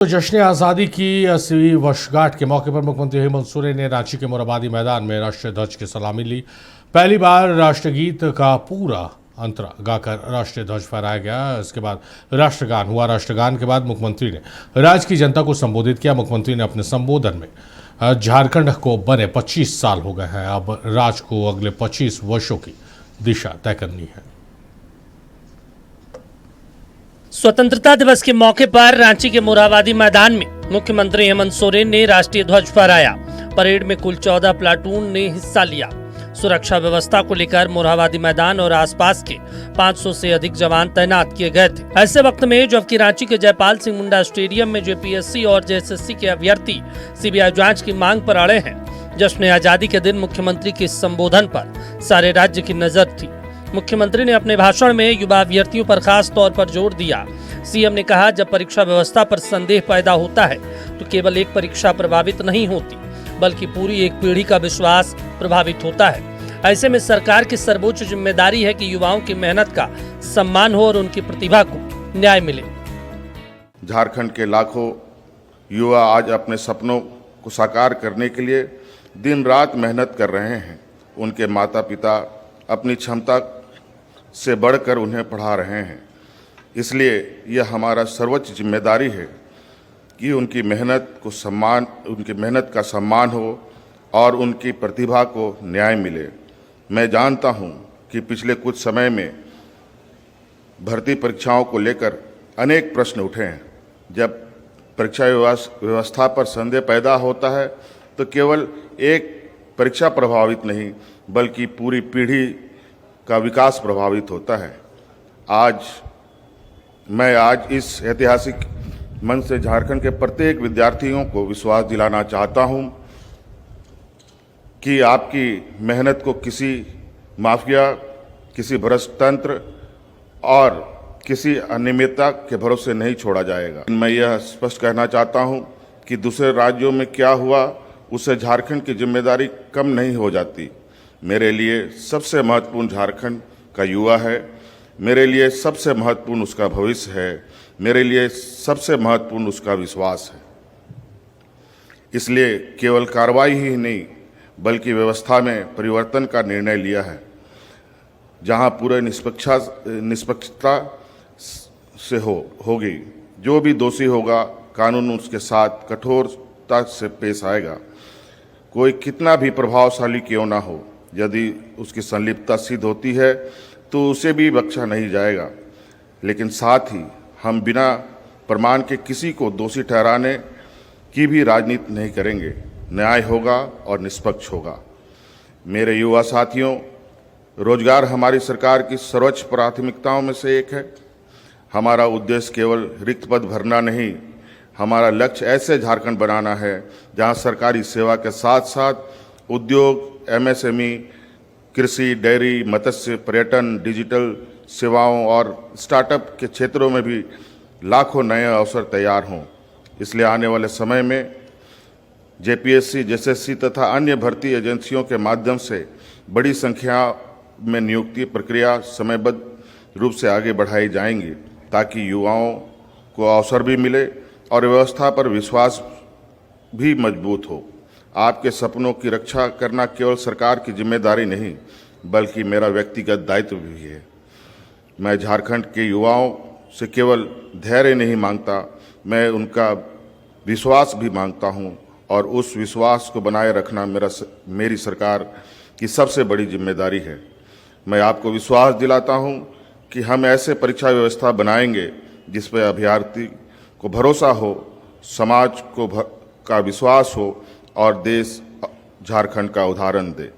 तो जश्न आज़ादी की 80वीं वर्षगांठ के मौके पर मुख्यमंत्री हेमंत सोरेन ने रांची के मोरहाबादी मैदान में राष्ट्रीय ध्वज की सलामी ली। पहली बार राष्ट्रगीत का पूरा अंतरा गाकर राष्ट्रीय ध्वज फहराया गया। इसके बाद राष्ट्रगान हुआ। राष्ट्रगान के बाद मुख्यमंत्री ने राज्य की जनता को संबोधित किया। मुख्यमंत्री ने अपने संबोधन में झारखंड को बने 25 साल हो गए हैं, अब राज्य को अगले 25 वर्षों की दिशा तय करनी है। स्वतंत्रता दिवस के मौके पर रांची के मोरहाबादी मैदान में मुख्यमंत्री हेमंत सोरेन ने राष्ट्रीय ध्वज फहराया। परेड में कुल 14 प्लाटून ने हिस्सा लिया। सुरक्षा व्यवस्था को लेकर मोरहाबादी मैदान और आसपास के 500 से अधिक जवान तैनात किए गए थे। ऐसे वक्त में जबकि रांची के जयपाल सिंह मुंडा स्टेडियम में जेपीएससी और जेएसएससी के अभ्यर्थी सीबीआई जांच की मांग पर अड़े हैं, जश्न आजादी के दिन मुख्यमंत्री के संबोधन पर सारे राज्य की नजर थी। मुख्यमंत्री ने अपने भाषण में युवा अभ्यर्थियों पर खास तौर पर जोर दिया। सीएम ने कहा, जब परीक्षा व्यवस्था पर संदेह पैदा होता है तो केवल एक परीक्षा प्रभावित नहीं होती, बल्कि पूरी एक पीढ़ी का विश्वास प्रभावित होता है। ऐसे में सरकार की सर्वोच्च जिम्मेदारी है कि युवाओं की मेहनत का सम्मान हो और उनकी प्रतिभा को न्याय मिले। झारखंड के लाखों युवा आज अपने सपनों को साकार करने के लिए दिन रात मेहनत कर रहे हैं। उनके माता पिता अपनी क्षमता से बढ़कर उन्हें पढ़ा रहे हैं। इसलिए यह हमारा सर्वोच्च जिम्मेदारी है कि उनकी मेहनत का सम्मान हो और उनकी प्रतिभा को न्याय मिले। मैं जानता हूं कि पिछले कुछ समय में भर्ती परीक्षाओं को लेकर अनेक प्रश्न उठे हैं। जब परीक्षा व्यवस्था पर संदेह पैदा होता है तो केवल एक परीक्षा प्रभावित नहीं, बल्कि पूरी पीढ़ी का विकास प्रभावित होता है। मैं आज इस ऐतिहासिक मंच से झारखंड के प्रत्येक विद्यार्थियों को विश्वास दिलाना चाहता हूं कि आपकी मेहनत को किसी माफिया, किसी भ्रष्ट तंत्र और किसी अनियमितता के भरोसे नहीं छोड़ा जाएगा। मैं यह स्पष्ट कहना चाहता हूं कि दूसरे राज्यों में क्या हुआ उससे झारखंड की जिम्मेदारी कम नहीं हो जाती। मेरे लिए सबसे महत्वपूर्ण झारखंड का युवा है। मेरे लिए सबसे महत्वपूर्ण उसका भविष्य है। मेरे लिए सबसे महत्वपूर्ण उसका विश्वास है। इसलिए केवल कार्रवाई ही नहीं, बल्कि व्यवस्था में परिवर्तन का निर्णय लिया है, जहां पूरे निष्पक्षता से होगी। जो भी दोषी होगा, कानून उसके साथ कठोरता से पेश आएगा। कोई कितना भी प्रभावशाली क्यों ना हो, यदि उसकी संलिप्तता सिद्ध होती है तो उसे भी बख्शा नहीं जाएगा। लेकिन साथ ही हम बिना प्रमाण के किसी को दोषी ठहराने की भी राजनीति नहीं करेंगे। न्याय होगा और निष्पक्ष होगा। मेरे युवा साथियों, रोजगार हमारी सरकार की सर्वोच्च प्राथमिकताओं में से एक है। हमारा उद्देश्य केवल रिक्त पद भरना नहीं, हमारा लक्ष्य ऐसे झारखंड बनाना है जहां सरकारी सेवा के साथ साथ उद्योग, एमएसएमई, कृषि, डेयरी, मत्स्य, पर्यटन, डिजिटल सेवाओं और स्टार्टअप के क्षेत्रों में भी लाखों नए अवसर तैयार हों। इसलिए आने वाले समय में जेपीएससी, जेएसएससी तथा अन्य भर्ती एजेंसियों के माध्यम से बड़ी संख्या में नियुक्ति प्रक्रिया समयबद्ध रूप से आगे बढ़ाई जाएंगी, ताकि युवाओं को अवसर भी मिले और व्यवस्था पर विश्वास भी मजबूत हो। आपके सपनों की रक्षा करना केवल सरकार की जिम्मेदारी नहीं, बल्कि मेरा व्यक्तिगत दायित्व भी है। मैं झारखंड के युवाओं से केवल धैर्य नहीं मांगता, मैं उनका विश्वास भी मांगता हूं, और उस विश्वास को बनाए रखना मेरी सरकार की सबसे बड़ी जिम्मेदारी है। मैं आपको विश्वास दिलाता हूं कि हम ऐसे परीक्षा व्यवस्था बनाएंगे जिस पर अभ्यर्थी को भरोसा हो, समाज को का विश्वास हो और देश झारखंड का उदाहरण दे।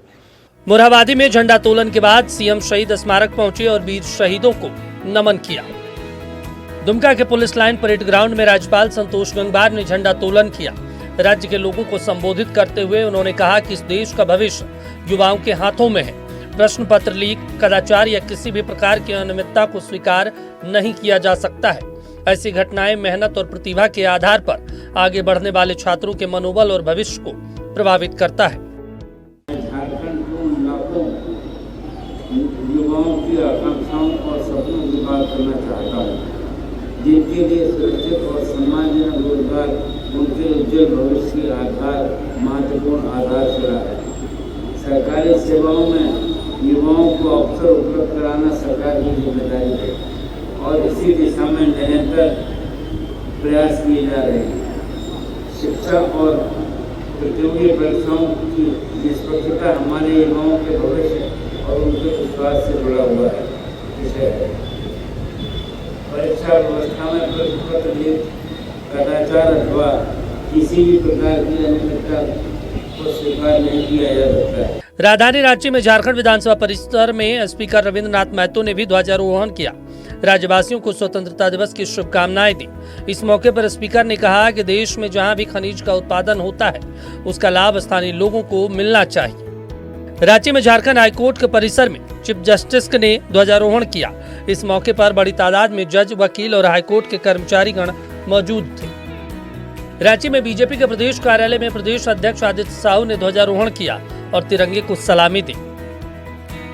मोरहाबादी में झंडा तोलन के बाद सीएम शहीद स्मारक पहुंचे और वीर शहीदों को नमन किया। दुमका के पुलिस लाइन परेड ग्राउंड में राज्यपाल संतोष गंगवार ने झंडा तोलन किया। राज्य के लोगों को संबोधित करते हुए उन्होंने कहा कि इस देश का भविष्य युवाओं के हाथों में है। प्रश्न पत्र लीक, कदाचार या किसी भी प्रकार की अनियमितता को स्वीकार नहीं किया जा सकता है। ऐसी घटनाएं मेहनत और प्रतिभा के आधार पर आगे बढ़ने वाले छात्रों के मनोबल और भविष्य को प्रभावित करता है। झारखंड को लाखों युवाओं की आकांक्षाओं और सपनों को पूरा करना चाहता हूँ। जिनके लिए सुरक्षित और सम्मानजनक रोजगार उनके उज्जवल भविष्य की महत्वपूर्ण आधारशिला है। सरकारी सेवाओं में युवाओं को अवसर उपलब्ध कराना सरकार की जिम्मेदारी है और इसी दिशा में निरंतर प्रयास किए जा रहे हैं। शिक्षा और प्रतियोगी परीक्षाओं की निष्पक्षता हमारे युवाओं के भविष्य और उनके विश्वास से जुड़ा हुआ है विषय है। परीक्षा व्यवस्था में प्रश्नपत्र लीक, कदाचार अथवा किसी भी प्रकार की अनियमितता को स्वीकार नहीं किया जा सकता है। राजधानी रांची में झारखंड विधानसभा परिसर में स्पीकर रविंद्रनाथ महतो ने भी ध्वजारोहण किया। राज्यवासियों को स्वतंत्रता दिवस की शुभकामनाएं दी। इस मौके पर स्पीकर ने कहा कि देश में जहां भी खनिज का उत्पादन होता है उसका लाभ स्थानीय लोगों को मिलना चाहिए। रांची में झारखंड हाईकोर्ट के परिसर में चीफ जस्टिस ने ध्वजारोहण किया। इस मौके पर बड़ी तादाद में जज, वकील और हाईकोर्ट के कर्मचारीगण मौजूद थे। रांची में बीजेपी के प्रदेश कार्यालय में प्रदेश अध्यक्ष आदित्य साहू ने ध्वजारोहण किया और तिरंगे को सलामी दी।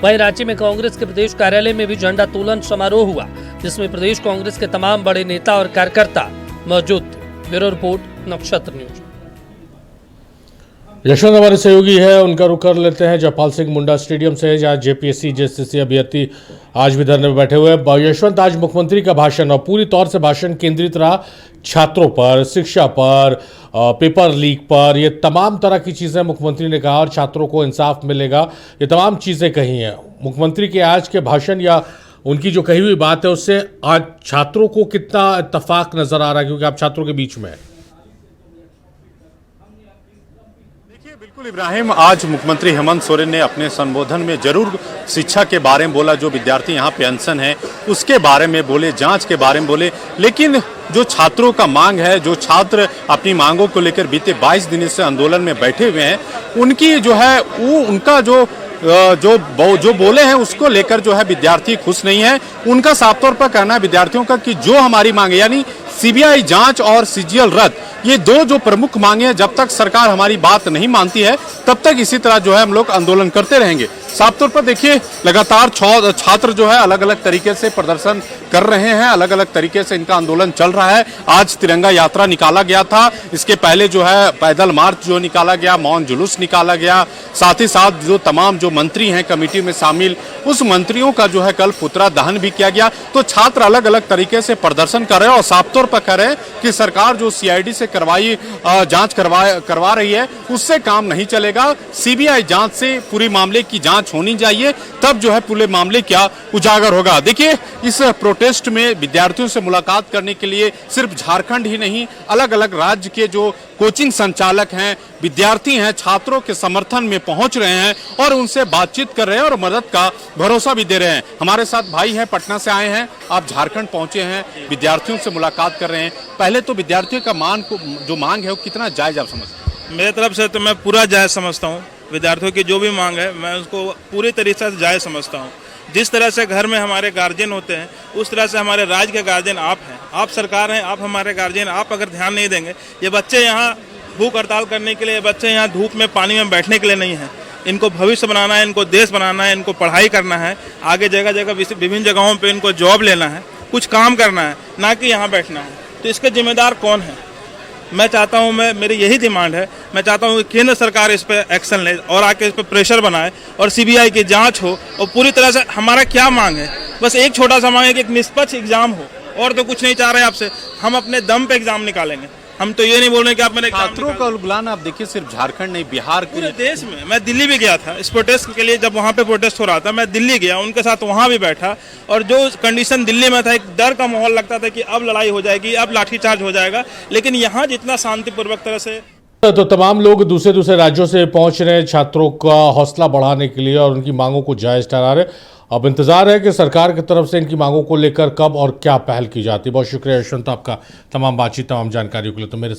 वहीं रांची में कांग्रेस के प्रदेश कार्यालय में भी झंडा तोलन समारोह हुआ, जिसमें प्रदेश कांग्रेस के तमाम बड़े नेता और कार्यकर्ता मौजूद थे। ब्यूरो रिपोर्ट, नक्षत्र न्यूज। यशवंत हमारे सहयोगी है, उनका रुख कर लेते हैं जयपाल सिंह मुंडा स्टेडियम से, जहाँ जेपीएससी जेएसएससी अभ्यर्थी आज भी धरने में बैठे हुए हैं। यशवंत, आज मुख्यमंत्री का भाषण और पूरी तौर से भाषण केंद्रित रहा छात्रों पर, शिक्षा पर, पेपर लीक पर, ये तमाम तरह की चीज़ें मुख्यमंत्री ने कहा और छात्रों को इंसाफ मिलेगा, ये तमाम चीज़ें कही हैं। मुख्यमंत्री के आज के भाषण या उनकी जो कही हुई बात है उससे आज छात्रों को कितना इत्तेफाक नजर आ रहा है, क्योंकि आप छात्रों के बीच में हैं? बिल्कुल इब्राहिम, आज मुख्यमंत्री हेमंत सोरेन ने अपने संबोधन में जरूर शिक्षा के बारे में बोला, जो विद्यार्थी यहाँ पे अनशन है उसके बारे में बोले, जांच के बारे में बोले, लेकिन जो छात्रों का मांग है, जो छात्र अपनी मांगों को लेकर बीते 22 दिन से आंदोलन में बैठे हुए हैं, उनकी जो है वो उनका जो बोले हैं उसको लेकर जो है विद्यार्थी खुश नहीं है। उनका साफ तौर पर कहना है विद्यार्थियों का कि जो हमारी मांग है, यानी सीबीआई जांच और सीजीएल रद्द, ये दो जो प्रमुख मांगे हैं, जब तक सरकार हमारी बात नहीं मानती है तब तक इसी तरह जो है हम लोग आंदोलन करते रहेंगे। साफ तौर पर देखिए, लगातार छात्र जो है अलग अलग तरीके से प्रदर्शन कर रहे हैं, अलग अलग तरीके से इनका आंदोलन चल रहा है। आज तिरंगा यात्रा निकाला गया था, इसके पहले जो है पैदल मार्च जो निकाला गया, मौन जुलूस निकाला गया, साथ ही साथ जो तमाम जो मंत्री हैं कमेटी में शामिल, उस मंत्रियों का जो है कल पुतला दहन भी किया गया। तो छात्र अलग अलग तरीके से प्रदर्शन कर रहे हैं और साफ तौर पर कह रहे हैं कि सरकार जो सीआईडी से जांच करवा रही है उससे काम नहीं चलेगा। सीबीआई जांच से पूरी मामले की जांच होनी चाहिए, तब जो है पूरे मामले क्या उजागर होगा। देखिए, इस प्रोटेस्ट में विद्यार्थियों से मुलाकात करने के लिए सिर्फ झारखंड ही नहीं, अलग अलग राज्य के जो कोचिंग संचालक हैं, विद्यार्थी हैं, छात्रों के समर्थन में पहुंच रहे हैं और उनसे बातचीत कर रहे हैं और मदद का भरोसा भी दे रहे हैं। हमारे साथ भाई हैं, पटना से आए हैं, आप झारखंड पहुंचे हैं, विद्यार्थियों से मुलाकात कर रहे हैं। पहले तो विद्यार्थियों का जो मांग है वो कितना जायज आप समझते हैं? मेरे तरफ से तो मैं पूरा जायज समझता हूँ। विद्यार्थियों की जो भी मांग है मैं उसको पूरी तरीके से जायज समझता हूँ। जिस तरह से घर में हमारे गार्जियन होते हैं, उस तरह से हमारे राज्य के गार्जियन आप हैं, आप सरकार हैं, आप हमारे गार्जियन। आप अगर ध्यान नहीं देंगे, ये बच्चे यहाँ भूख हड़ताल करने के लिए, ये बच्चे यहाँ धूप में पानी में बैठने के लिए नहीं हैं। इनको भविष्य बनाना है, इनको देश बनाना है, इनको पढ़ाई करना है, आगे जगह जगह विभिन्न जगहों पे इनको जॉब लेना है, कुछ काम करना है, ना कि यहाँ बैठना है। तो इसके जिम्मेदार कौन है? मैं चाहता हूँ, मेरी यही डिमांड है, मैं चाहता हूँ कि केंद्र सरकार इस पर एक्शन ले और आके इस पर प्रेशर बनाए और सीबीआई की जांच हो और पूरी तरह से हमारा क्या मांग है, बस एक छोटा सा मांग है कि एक निष्पक्ष एग्जाम हो, और तो कुछ नहीं चाह रहे आपसे। हम अपने दम पे एग्जाम निकालेंगे, हम तो ये नहीं बोल रहे कि आप मेरे छात्रों का उलगुलान आप देखिए सिर्फ झारखंड नहीं, बिहार के पूरे देश में। मैं दिल्ली भी गया था इस प्रोटेस्ट के लिए, जब वहाँ पे प्रोटेस्ट हो रहा था मैं दिल्ली गया, उनके साथ वहाँ भी बैठा, और जो कंडीशन दिल्ली में था, एक डर का माहौल लगता था कि अब लड़ाई हो जाएगी, अब लाठीचार्ज हो जाएगा, लेकिन यहाँ जितना शांतिपूर्वक तरह से। तो तमाम लोग दूसरे राज्यों से पहुंच रहे हैं छात्रों का हौसला बढ़ाने के लिए और उनकी मांगों को जायज ठहरा रहे। अब इंतजार है कि सरकार की तरफ से इनकी मांगों को लेकर कब और क्या पहल की जाती है। बहुत शुक्रिया यशवंत आपका तमाम बातचीत, तमाम जानकारियों के लिए। तो मेरे